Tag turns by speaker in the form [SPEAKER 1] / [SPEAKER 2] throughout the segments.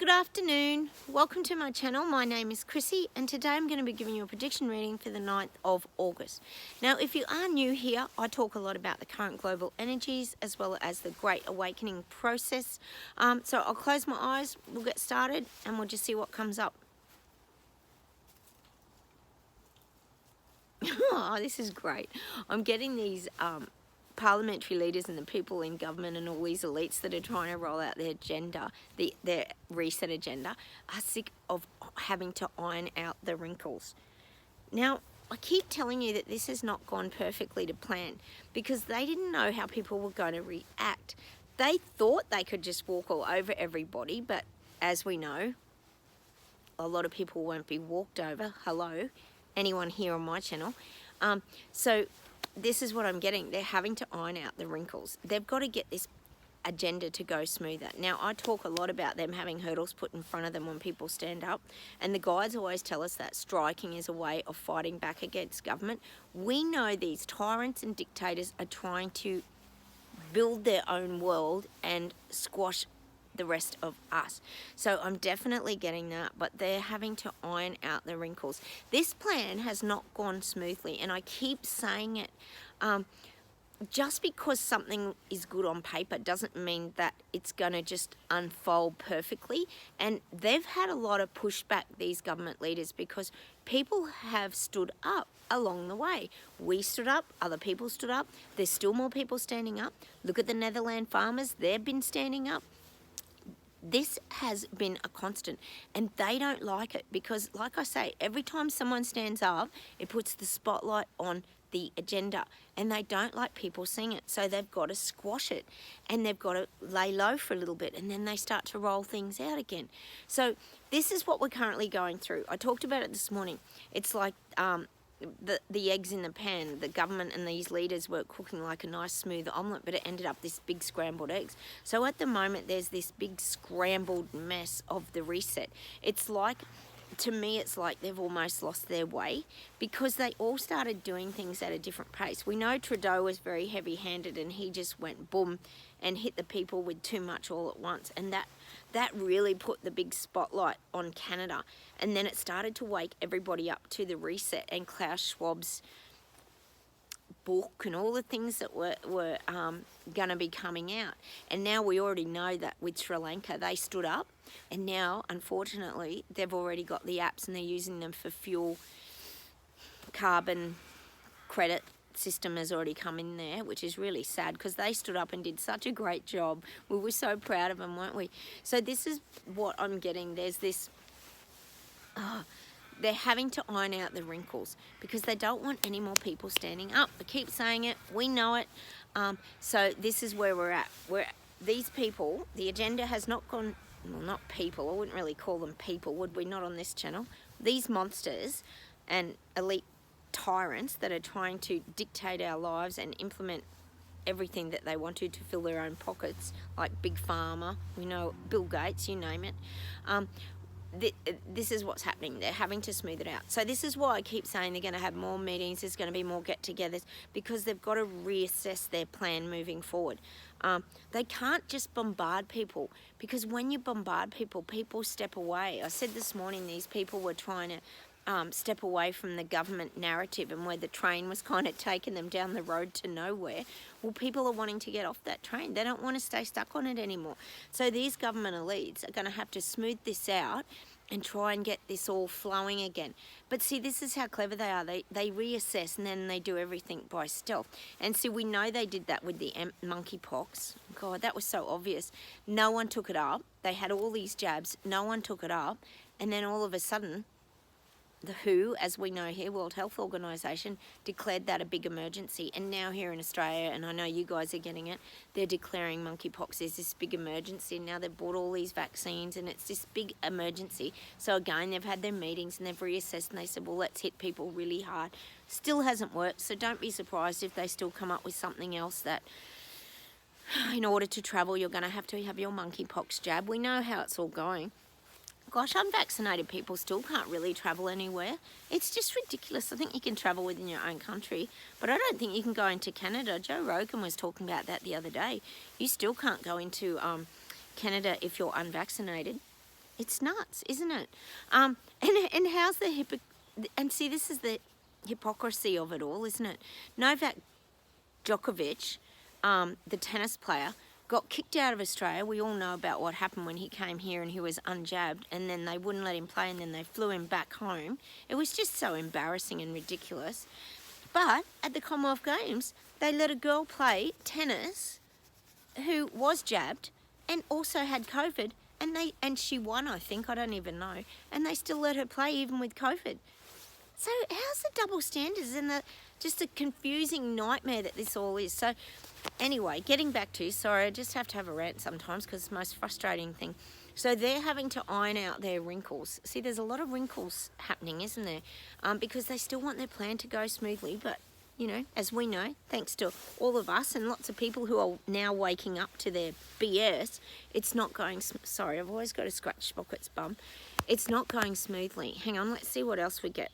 [SPEAKER 1] Good afternoon. Welcome to my channel. My name is Chrissy and today I'm going to be giving you a prediction reading for the 9th of August. Now, if you are new here, I talk a lot about the current global energies as well as the Great Awakening process. So I'll close my eyes, we'll get started and we'll just see what comes up. Oh, this is great. I'm getting these parliamentary leaders and the people in government and all these elites that are trying to roll out their agenda, their reset agenda, are sick of having to iron out the wrinkles. Now, I keep telling you that this has not gone perfectly to plan because they didn't know how people were going to react. They thought they could just walk all over everybody, but as we know, a lot of people won't be walked over. Hello, anyone here on my channel. So this is what I'm getting. They're having to iron out the wrinkles. They've got to get this agenda to go smoother. Now, I talk a lot about them having hurdles put in front of them when people stand up, and the guides always tell us that striking is a way of fighting back against government. We know these tyrants and dictators are trying to build their own world and squash the rest of us. So I'm definitely getting that, but they're having to iron out the wrinkles. This plan has not gone smoothly, and I keep saying it. Just because something is good on paper doesn't mean that it's going to just unfold perfectly. And they've had a lot of pushback, these government leaders, because people have stood up along the way. We stood up, other people stood up. There's still more people standing up. Look at the Netherlands farmers, they've been standing up. This has been a constant and they don't like it because, like I say, every time someone stands up, it puts the spotlight on the agenda and they don't like people seeing it. So they've got to squash it and they've got to lay low for a little bit and then they start to roll things out again. So this is what we're currently going through. I talked about it this morning. It's like the eggs in the pan. The government and these leaders were cooking like a nice smooth omelette, but it ended up this big scrambled eggs. So at the moment there's this big scrambled mess of the reset. It's like, to me, it's like they've almost lost their way because they all started doing things at a different pace. We know Trudeau was very heavy-handed and he just went boom and hit the people with too much all at once, and that really put the big spotlight on Canada. And then it started to wake everybody up to the reset and Klaus Schwab's book and all the things that were going to be coming out. And now we already know that with Sri Lanka, they stood up. And now, unfortunately, they've already got the apps and they're using them for fuel. Carbon credit system has already come in there, which is really sad because they stood up and did such a great job. We were so proud of them, weren't we? So this is what I'm getting. There's this... they're having to iron out the wrinkles because they don't want any more people standing up. I keep saying it. We know it. So this is where we're at. These people, the agenda has not gone... Well, not people. I wouldn't really call them people, would we? Not on this channel. These monsters and elite tyrants that are trying to dictate our lives and implement everything that they want to fill their own pockets, like Big Pharma, we know, Bill Gates, you name it. This is what's happening. They're having to smooth it out. So this is why I keep saying they're going to have more meetings, there's going to be more get-togethers, because they've got to reassess their plan moving forward. They can't just bombard people, because when you bombard people, people step away. I said this morning these people were trying to step away from the government narrative and where the train was kind of taking them down the road to nowhere. Well, people are wanting to get off that train. They don't want to stay stuck on it anymore. So these government elites are going to have to smooth this out and try and get this all flowing again. But see, this is how clever they are. They reassess and then they do everything by stealth. And see, we know they did that with the monkeypox. God, that was so obvious. No one took it up. They had all these jabs. No one took it up. And then all of a sudden, the WHO, as we know here, World Health Organization, declared that a big emergency. And now here in Australia, and I know you guys are getting it, they're declaring monkeypox is this big emergency. Now they've bought all these vaccines and it's this big emergency. So again, they've had their meetings and they've reassessed and they said, well, let's hit people really hard. Still hasn't worked, so don't be surprised if they still come up with something else that in order to travel, you're going to have your monkeypox jab. We know how it's all going. Gosh, unvaccinated people still can't really travel anywhere. It's just ridiculous. I think you can travel within your own country, but I don't think you can go into Canada. Joe Rogan was talking about that the other day. You still can't go into Canada if you're unvaccinated. It's nuts, isn't it? And how's the and see, this is the hypocrisy of it all, isn't it? Novak Djokovic, the tennis player, got kicked out of Australia. We all know about what happened when he came here and he was unjabbed, and then they wouldn't let him play, and then they flew him back home. It was just so embarrassing and ridiculous. But at the Commonwealth Games, they let a girl play tennis who was jabbed and also had COVID, and she won, I think, I don't even know, and they still let her play even with COVID. So how's the double standards and just a confusing nightmare that this all is? So anyway, getting back to, sorry, I just have to have a rant sometimes because it's the most frustrating thing. So they're having to iron out their wrinkles. See, there's a lot of wrinkles happening, isn't there? Because they still want their plan to go smoothly, but you know, as we know, thanks to all of us and lots of people who are now waking up to their BS, it's not going, sorry, I've always got to scratch Spocket's bum. It's not going smoothly. Hang on, let's see what else we get.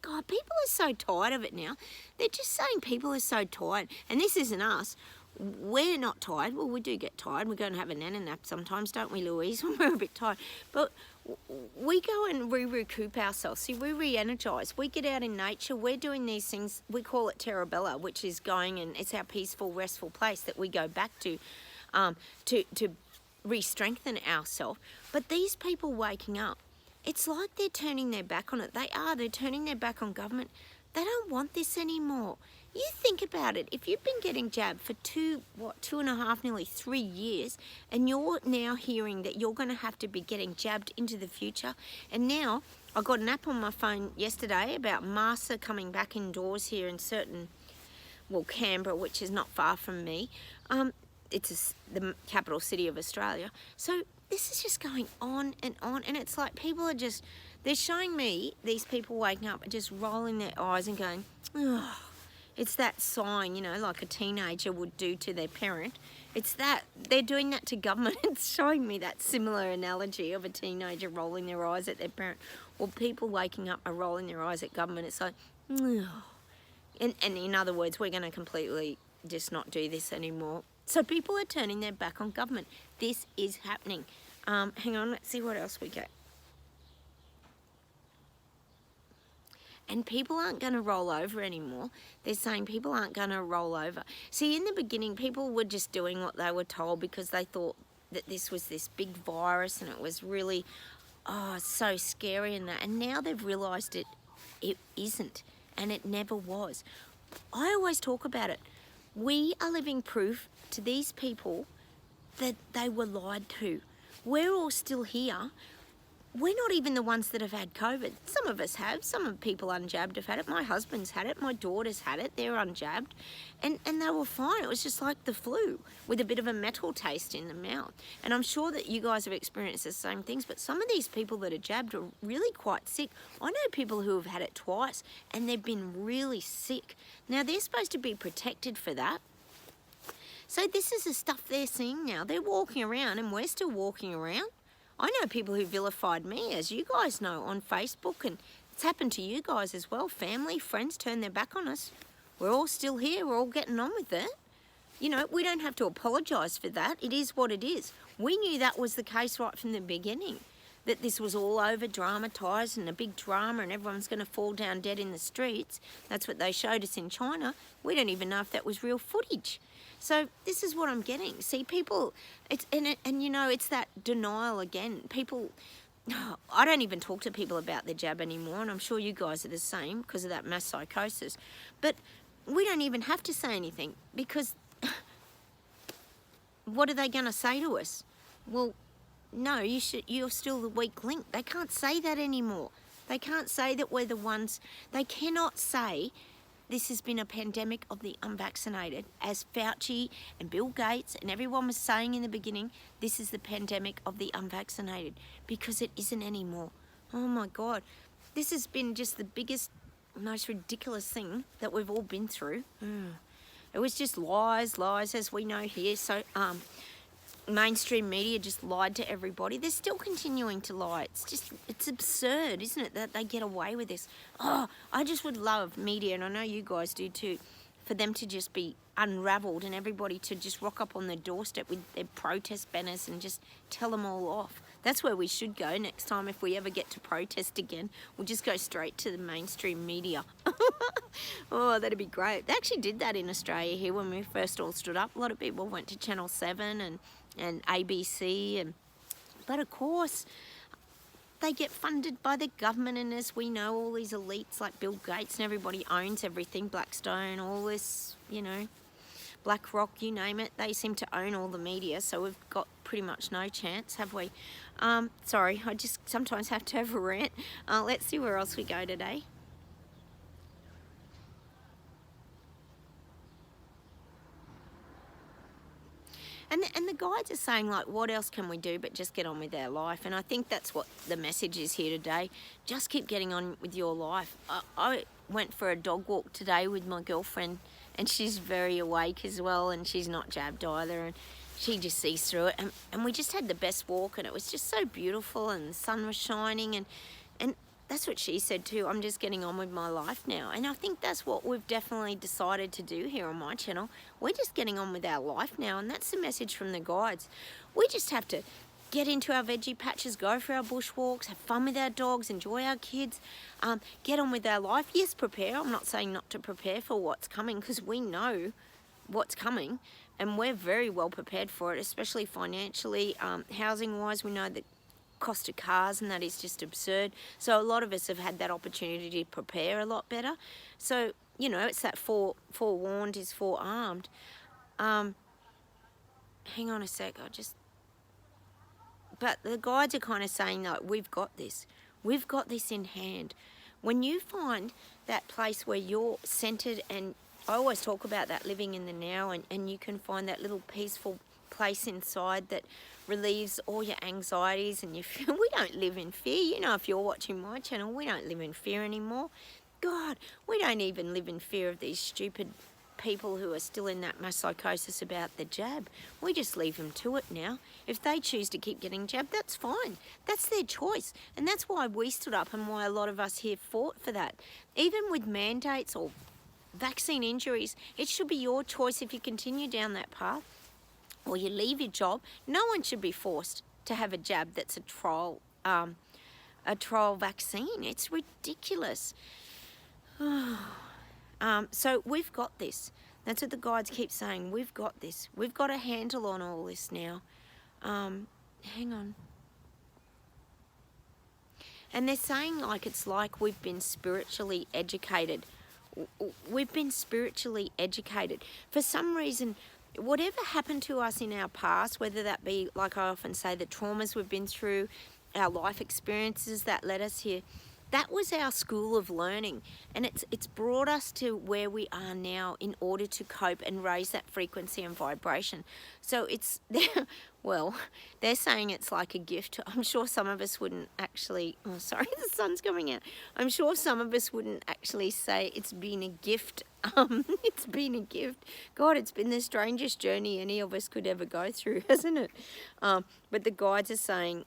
[SPEAKER 1] God, people are so tired of it now. They're just saying people are so tired. And this isn't us. We're not tired. Well, we do get tired. We go and have a nana nap sometimes, don't we, Louise, when we're a bit tired. But we go and recoup ourselves. See, we re-energise. We get out in nature. We're doing these things. We call it Terra Bella, which is going, and it's our peaceful, restful place that we go back to re-strengthen ourselves. But these people waking up, it's like they're turning their back on it. They're turning their back on government. They don't want this anymore. You think about it. If you've been getting jabbed for 2.5, nearly 3 years, and you're now hearing that you're going to have to be getting jabbed into the future, and now I got an app on my phone yesterday about masks are coming back indoors here in Canberra, which is not far from me. It's the capital city of Australia. So this is just going on, and it's like people are just, they're showing me these people waking up and just rolling their eyes and going, oh. It's that sign, you know, like a teenager would do to their parent. It's that, they're doing that to government. It's showing me that similar analogy of a teenager rolling their eyes at their parent. Or people waking up are rolling their eyes at government. It's like, oh. And in other words, we're going to completely just not do this anymore. So people are turning their back on government. This is happening. Hang on, let's see what else we get. And people aren't going to roll over anymore. They're saying people aren't going to roll over. See, in the beginning, people were just doing what they were told because they thought that this was this big virus and it was really, so scary and that. And now they've realised it isn't, and it never was. I always talk about it. We are living proof to these people that they were lied to. We're all still here. We're not even the ones that have had COVID. Some of us have. Some people unjabbed have had it. My husband's had it. My daughter's had it. They're unjabbed. And they were fine. It was just like the flu with a bit of a metal taste in the mouth. And I'm sure that you guys have experienced the same things, but some of these people that are jabbed are really quite sick. I know people who have had it twice and they've been really sick. Now, they're supposed to be protected for that. So this is the stuff they're seeing now. They're walking around and we're still walking around. I know people who vilified me, as you guys know, on Facebook, and it's happened to you guys as well. Family, friends turn their back on us. We're all still here. We're all getting on with it. You know, we don't have to apologise for that. It is what it is. We knew that was the case right from the beginning, that this was all over dramatised and a big drama and everyone's going to fall down dead in the streets. That's what they showed us in China. We don't even know if that was real footage. So this is what I'm getting. See, people, and you know, it's that denial again. People, I don't even talk to people about their jab anymore, and I'm sure you guys are the same because of that mass psychosis. But we don't even have to say anything because what are they going to say to us? Well, no, you're still the weak link. They can't say that anymore. They can't say that we're the ones. They cannot say this has been a pandemic of the unvaccinated, as Fauci and Bill Gates and everyone was saying in the beginning, this is the pandemic of the unvaccinated, because it isn't anymore. Oh my God, this has been just the biggest, most ridiculous thing that we've all been through. It was just lies, as we know here. So mainstream media just lied to everybody. They're still continuing to lie. It's absurd, isn't it, that they get away with this? Oh, I just would love media, and I know you guys do too, for them to just be unravelled and everybody to just rock up on their doorstep with their protest banners and just tell them all off. That's where we should go next time if we ever get to protest again. We'll just go straight to the mainstream media. Oh, that'd be great. They actually did that in Australia here when we first all stood up. A lot of people went to Channel 7 and ABC. But of course, they get funded by the government, and as we know, all these elites like Bill Gates and everybody owns everything, Blackstone, all this, you know, BlackRock, you name it, they seem to own all the media, so we've got pretty much no chance, have we? Sorry, I just sometimes have to have a rant. Let's see where else we go today. And the guides are saying, like, what else can we do but just get on with our life? And I think that's what the message is here today. Just keep getting on with your life. I went for a dog walk today with my girlfriend, and she's very awake as well, and she's not jabbed either, and she just sees through it. And we just had the best walk, and it was just so beautiful, and the sun was shining, and that's what she said too. I'm just getting on with my life now. And I think that's what we've definitely decided to do here on my channel. We're just getting on with our life now, and that's the message from the guides. We just have to get into our veggie patches, go for our bushwalks, have fun with our dogs, enjoy our kids, get on with our life. Yes, prepare. I'm not saying not to prepare for what's coming, because we know what's coming and we're very well prepared for it, especially financially. Housing wise, we know that cost of cars and that is just absurd, so a lot of us have had that opportunity to prepare a lot better. So, you know, it's that forewarned is forearmed. Hang on a sec, but the guides are kind of saying, no, we've got this in hand. When you find that place where you're centered, and I always talk about that living in the now, and you can find that little peaceful place inside that relieves all your anxieties, and you feel, we don't live in fear. You know, if you're watching my channel, we don't live in fear anymore. God, we don't even live in fear of these stupid people who are still in that mass psychosis about the jab. We just leave them to it now. If they choose to keep getting jabbed, that's fine. That's their choice. And that's why we stood up, and why a lot of us here fought for that. Even with mandates or vaccine injuries, it should be your choice if you continue down that path or you leave your job. No one should be forced to have a jab that's a trial vaccine. It's ridiculous. So we've got this. That's what the guides keep saying. We've got this. We've got a handle on all this now. Hang on. And they're saying, like, it's like we've been spiritually educated. We've been spiritually educated. For some reason, whatever happened to us in our past, whether that be, like I often say, the traumas we've been through, our life experiences that led us here, that was our school of learning, and it's brought us to where we are now in order to cope and raise that frequency and vibration. So it's, well, they're saying it's like a gift. I'm sure some of us wouldn't actually, oh sorry, the sun's coming out. I'm sure some of us wouldn't actually say it's been a gift. It's been a gift. God, it's been the strangest journey any of us could ever go through, hasn't it? But the guides are saying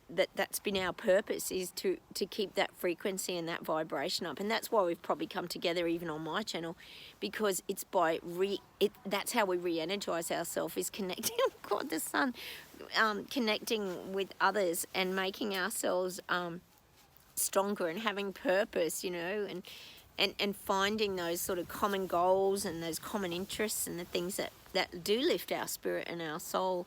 [SPEAKER 1] that's been our purpose, is to keep that frequency and that vibration up. And that's why we've probably come together even on my channel, because it's by that's how we re-energize ourselves, is connecting God the sun, connecting with others and making ourselves stronger and having purpose, you know, and finding those sort of common goals and those common interests and the things that do lift our spirit and our soul.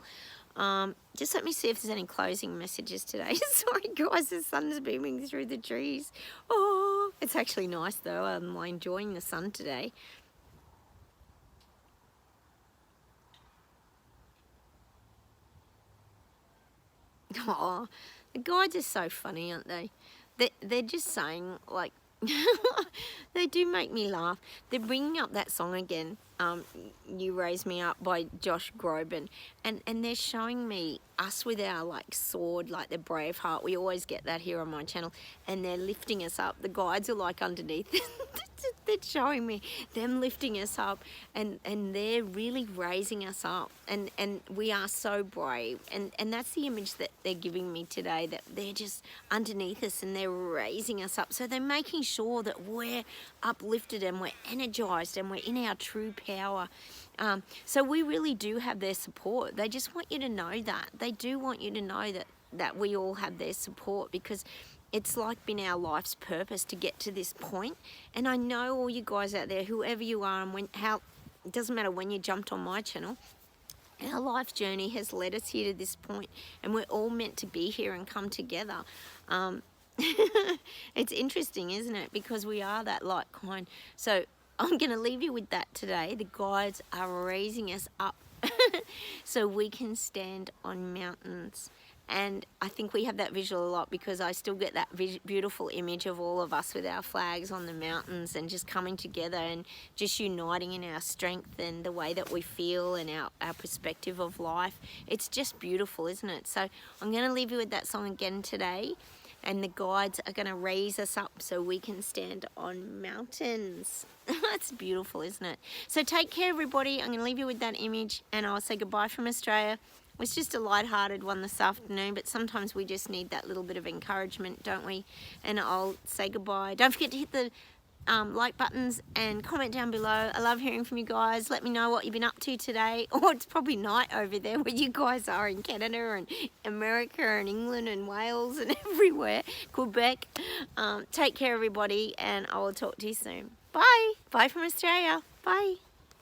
[SPEAKER 1] Just let me see if there's any closing messages today. Sorry guys, the sun's beaming through the trees. Oh, it's actually nice though. I'm enjoying the sun today. Oh, the guides are so funny, aren't they? They're just saying, like, they do make me laugh. They're bringing up that song again. You Raise Me Up by Josh Groban, and they're showing me us with our like sword, like the Braveheart. We always get that here on my channel, and they're lifting us up. The guides are like underneath. They're showing me them lifting us up, and they're really raising us up, and we are so brave, and that's the image that they're giving me today, that they're just underneath us and they're raising us up. So they're making sure that we're uplifted and we're energized and we're in our true power. So we really do have their support. They just want you to know that. They do want you to know that we all have their support, because it's like been our life's purpose to get to this point. And I know all you guys out there, whoever you are, and it doesn't matter when you jumped on my channel, our life journey has led us here to this point, and we're all meant to be here and come together. It's interesting, isn't it? Because we are that light kind. So I'm going to leave you with that today. The guides are raising us up so we can stand on mountains. And I think we have that visual a lot, because I still get that beautiful image of all of us with our flags on the mountains and just coming together and just uniting in our strength and the way that we feel and our perspective of life. It's just beautiful, isn't it? So I'm going to leave you with that song again today. And the guides are going to raise us up so we can stand on mountains. That's beautiful, isn't it? So take care, everybody. I'm going to leave you with that image, and I'll say goodbye from Australia. It was just a light-hearted one this afternoon, but sometimes we just need that little bit of encouragement, don't we? And I'll say goodbye. Don't forget to hit the like buttons and comment down below. I love hearing from you guys. Let me know what you've been up to today. Oh, it's probably night over there where you guys are in Canada and America and England and Wales and everywhere. Quebec. Take care, everybody, and I will talk to you soon. Bye. Bye from Australia. Bye.